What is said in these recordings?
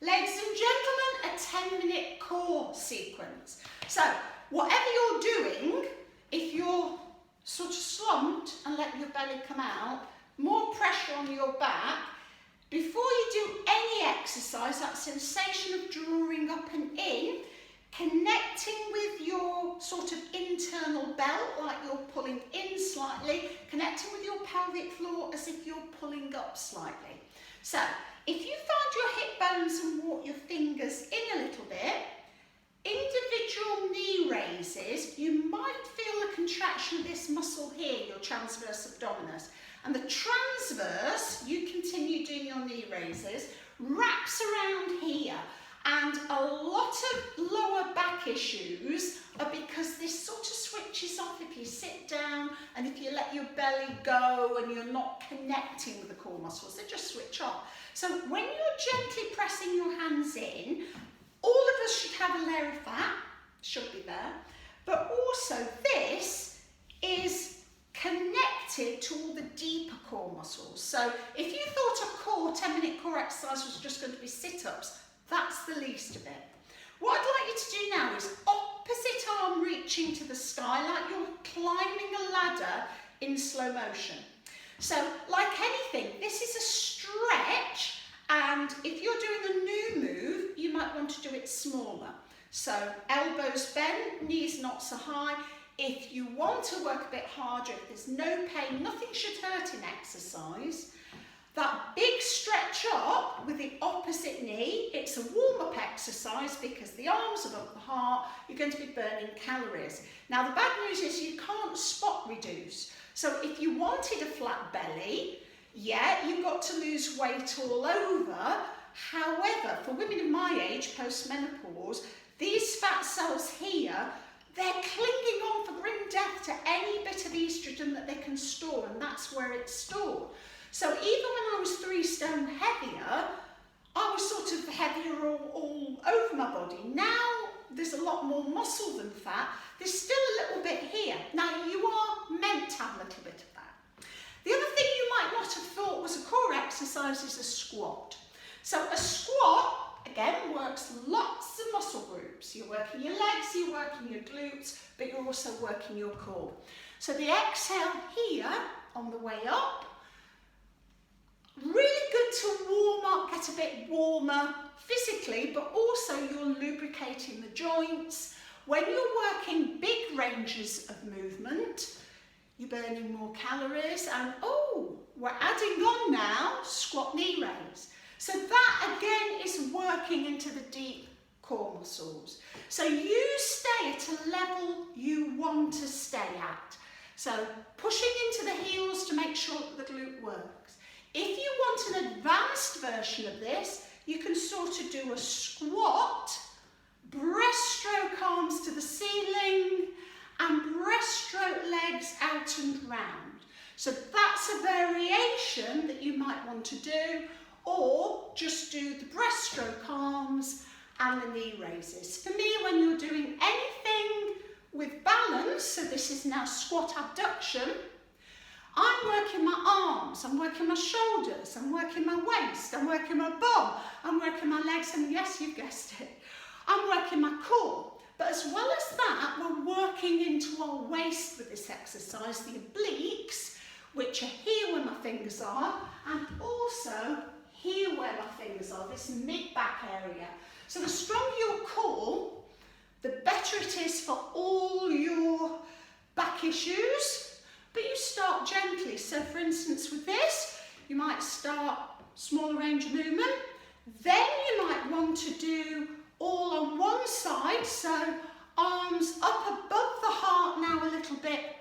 Ladies and gentlemen, a 10-minute core sequence. So, whatever you're doing, if you're sort of slumped and let your belly come out, more pressure on your back, before you do any exercise, that sensation of drawing up and in, connecting with your sort of internal belt, like you're pulling in slightly, connecting with your pelvic floor as if you're pulling up slightly. So, if you find your hip bones and walk your fingers in a little bit, individual knee raises, you might feel a contraction of this muscle here, your transverse abdominis. And the transverse, you continue doing your knee raises, wraps around here. And a lot of lower back issues are because this sort of switches off if you sit down and if you let your belly go and you're not connecting with the core muscles, they just switch off. So when you're gently pressing your hands in, all of us should have a layer of fat, should be there, but also this is connected to all the deeper core muscles. So if you thought a 10-minute core exercise was just going to be sit-ups, that's the least of it. What I'd like you to do now is opposite arm reaching to the sky, like you're climbing a ladder in slow motion. So, like anything, this is a stretch, and if you're doing a new move, you might want to do it smaller. So, elbows bent, knees not so high. If you want to work a bit harder, if there's no pain, nothing should hurt in exercise. That big stretch up with the opposite knee, it's a warm-up exercise because the arms above the heart, you're going to be burning calories. Now the bad news is you can't spot reduce. So if you wanted a flat belly, yeah, you've got to lose weight all over. However, for women of my age, post-menopause, these fat cells here, they're clinging on for grim death to any bit of estrogen that they can store, and that's where it's stored. So even when I was 3 stone heavier, I was sort of heavier all over my body. Now there's a lot more muscle than fat. There's still a little bit here. Now you are meant to have a little bit of that. The other thing you might not have thought was a core exercise is a squat. So a squat, again, works lots of muscle groups. You're working your legs, you're working your glutes, but you're also working your core. So the exhale here on the way up, really good to warm up, get a bit warmer physically, but also you're lubricating the joints. When you're working big ranges of movement, you're burning more calories, and oh, we're adding on now squat knee raise. So that again is working into the deep core muscles. So you stay at a level you want to stay at. So pushing into the heels to make sure that the glute works. If you want an advanced version of this, you can sort of do a squat, breaststroke arms to the ceiling, and breaststroke legs out and round. So that's a variation that you might want to do, or just do the breaststroke arms and the knee raises. For me, when you're doing anything with balance, so this is now squat abduction, I'm working my arms, I'm working my shoulders, I'm working my waist, I'm working my bum, I'm working my legs, and yes, you've guessed it, I'm working my core. But as well as that, we're working into our waist with this exercise, the obliques, which are here where my fingers are, and also here where my fingers are, this mid-back area. So the stronger your core, the better it is for all your back issues. But you start gently. So for instance with this, you might start smaller range of movement. Then you might want to do all on one side. So arms up above the heart now, a little bit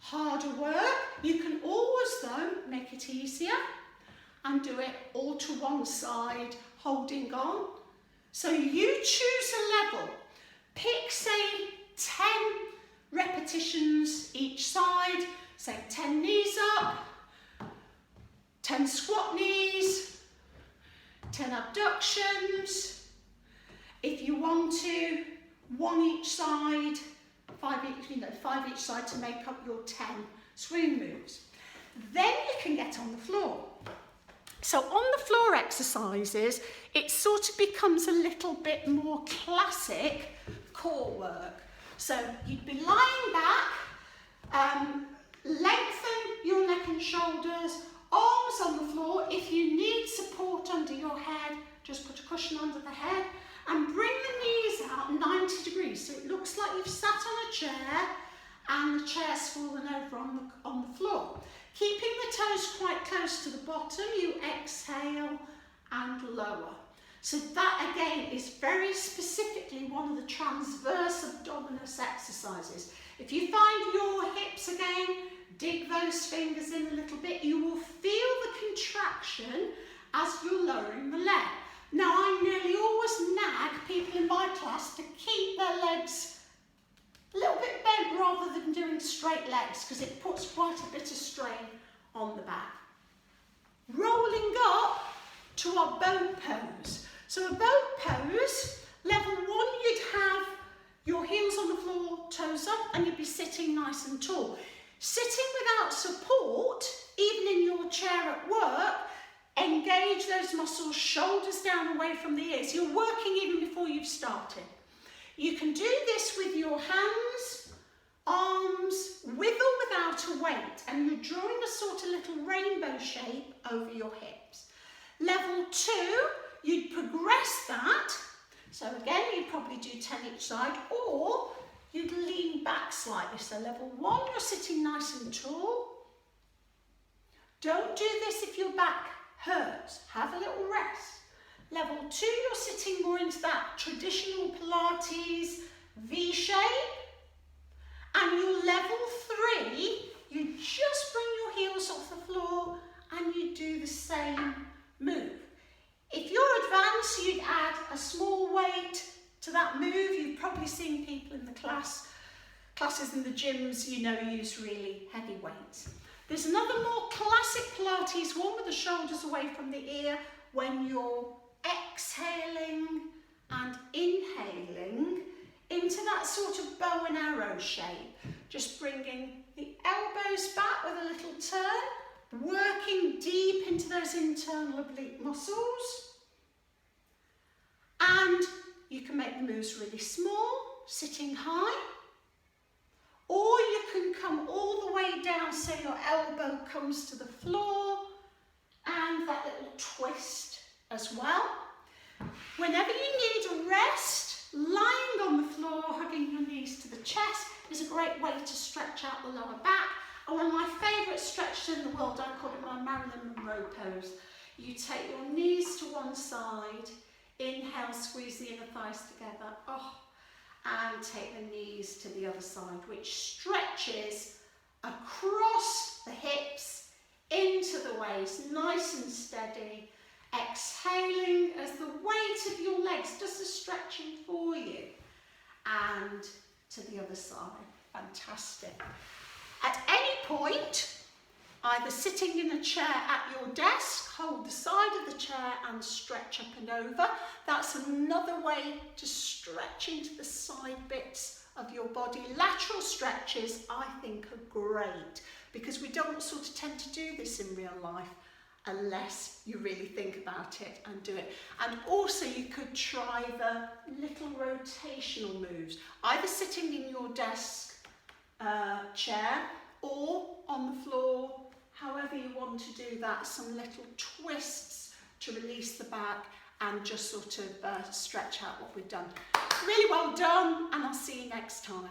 harder work. You can always though make it easier and do it all to one side, holding on. So you choose a level. Pick say 10 repetitions each side. Say 10 knees up, 10 squat knees, 10 abductions. If you want to, 1 each side, 5 each side to make up your 10 swing moves. Then you can get on the floor. So on the floor exercises, it sort of becomes a little bit more classic core work. So you'd be lying back, lengthen your neck and shoulders, arms on the floor. If you need support under your head, just put a cushion under the head and bring the knees out 90 degrees. So it looks like you've sat on a chair and the chair's fallen over on the floor. Keeping the toes quite close to the bottom, you exhale and lower. So that again is very specifically one of the transverse abdominis exercises. If you find your hips again, dig those fingers in a little bit, you will feel the contraction as you're lowering the leg. Now I nearly always nag people in my class to keep their legs a little bit bent rather than doing straight legs because it puts quite a bit of strain on the back. Rolling up to our boat pose. So a boat pose, level 1, you'd have your heels on the floor, toes up, and you'd be sitting nice and tall. Sitting without support, even in your chair at work, engage those muscles, shoulders down away from the ears. You're working even before you've started. You can do this with your hands, arms, with or without a weight, and you're drawing a sort of little rainbow shape over your hips. Level 2, you'd progress that. So again, you'd probably do 10 each side, or you'd lean back slightly. So level 1, you're sitting nice and tall. Don't do this if your back hurts. Have a little rest. Level 2, you're sitting more into that traditional Pilates V shape. And your level 3, you just bring your heels off the floor and you do the same move. If you're advanced, you'd add a small weight to that move. You've probably seen people in the classes in the gyms, you know, use really heavy weights. There's another more classic Pilates one with the shoulders away from the ear when you're exhaling and inhaling into that sort of bow and arrow shape. Just bringing the elbows back with a little turn, working deep into those internal oblique muscles. And you can make the moves really small, sitting high, or you can come all the way down so your elbow comes to the floor, and that little twist as well. Whenever you need a rest, lying on the floor, hugging your knees to the chest is a great way to stretch out the lower back. And one of my favourite stretches in the world, I call it my Marilyn Monroe pose. You take your knees to one side, inhale, squeeze the inner thighs together, and take the knees to the other side, which stretches across the hips, into the waist, nice and steady, exhaling as the weight of your legs does the stretching for you, and to the other side. Fantastic. At any point, either sitting in a chair at your desk, hold the side of the chair and stretch up and over. That's another way to stretch into the side bits of your body. Lateral stretches, I think, are great because we don't sort of tend to do this in real life unless you really think about it and do it. And also you could try the little rotational moves, either sitting in your desk chair or on the floor, however you want to do that, some little twists to release the back and just sort of stretch out what we've done. Really well done, and I'll see you next time.